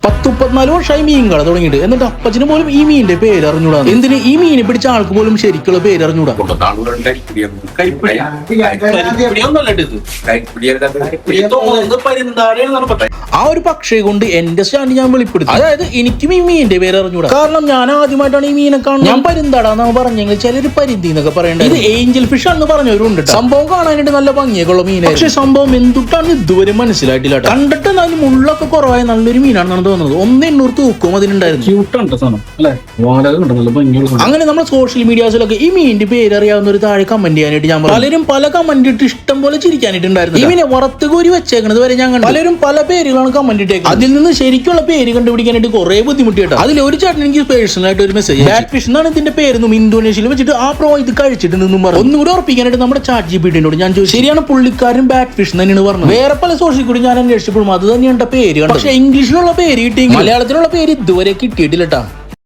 10-34 വർഷമായി മീൻ കട തുടങ്ങിയിട്ട് എന്നിട്ട് അപ്പച്ചന് പോലും ഈ മീനിന്റെ പേര് അറിഞ്ഞൂടാ. എന്തിന് ഈ മീനെ പിടിച്ച ആൾക്ക് പോലും ശരിക്കുള്ള പേര് അറിഞ്ഞൂടാ. ആ ഒരു പക്ഷേ കൊണ്ട് എന്റെ സ്റ്റാൻഡ് ഞാൻ വെളിപ്പെടുത്തി. അതായത് എനിക്കും ഈ മീനിന്റെ പേര് അറിഞ്ഞൂടാ. കാരണം ഞാൻ ആദ്യമായിട്ടാണ് ഈ മീനെ കാണുന്നത്. ഞാൻ പരിന്താടാന്ന് പറഞ്ഞെങ്കിൽ ചിലര് പരിന്തി എന്നൊക്കെ പറയണ്ടത്. ഇത് ഏഞ്ചൽ ഫിഷ് ആണെന്ന് പറഞ്ഞവരുണ്ട്. സംഭവം കാണാനായിട്ട് നല്ല ഭംഗിയൊക്കെ ഉള്ള മീനാണ്. പക്ഷെ സംഭവം എന്തുട്ടാണ് ഇതുവരെ മനസ്സിലായിട്ടില്ല. കണ്ടിട്ട് എന്നാലും മുള്ളൊക്കെ കുറവായ നല്ലൊരു മീനാണെന്നാണ് തോന്നുന്നത്. 1,800 തൂക്കവും അതിനുണ്ടായിരുന്നു. അങ്ങനെ നമ്മൾ സോഷ്യൽ മീഡിയാസിലൊക്കെ ഈ മീനിന്റെ പേര് അറിയാവുന്ന ഒരു താഴെ കമന്റ് ചെയ്യാനായിട്ട് ഞാൻ പലരും പല കമന്റ് ഇട്ട് ഇഷ്ടം പോലെ ചിരിക്കാനായിട്ടുണ്ടായിരുന്നു. ഇവനെ വറുത്ത് കോരി വെച്ചേക്കണത് വരെ ഞാൻ പലരും പല പേരുകളാണ് കമന്റ് ഇട്ടേക്കുന്നത്. അതിൽ നിന്ന് ശരിക്കുള്ള പേര് കണ്ടുപിടിക്കാനായിട്ട് കുറെ ബുദ്ധിമുട്ടിയിട്ട് അതിൽ ഒരു ചേട്ടൻ എനിക്ക് പേഴ്സണൽ ആയിട്ട് ഒരു മെസ്സേജ് ബാറ്റ് ഫിഷ് എന്നാണ് ഇതിന്റെ പേരെന്നും ഇന്തോനേഷ്യയിൽ വെച്ചിട്ട് ആ പ്രോ ഇത് കഴിച്ചിട്ടുണ്ടെന്നും പറഞ്ഞു. ഒന്നുകൂടി ഉറപ്പിക്കാനായിട്ട് നമ്മുടെ ചാറ്റ് ജിപിടിയോട് ഞാൻ ചോദിച്ചു. ശരിയാണ്, പുള്ളിക്കാരൻ ബാറ്റ് ഫിഷ് തന്നെയാണ് പറഞ്ഞത്. വേറെ പല സോഷ്യൽ കൂടി ഞാൻ അന്വേഷിച്ചപ്പോഴും അത് തന്നെയാണ് പേര്. പക്ഷെ ഇംഗ്ലീഷിലുള്ള പേര് കിട്ടി, മലയാളത്തിലുള്ള പേര് ഇതുവരെ കിട്ടിയിട്ടില്ല.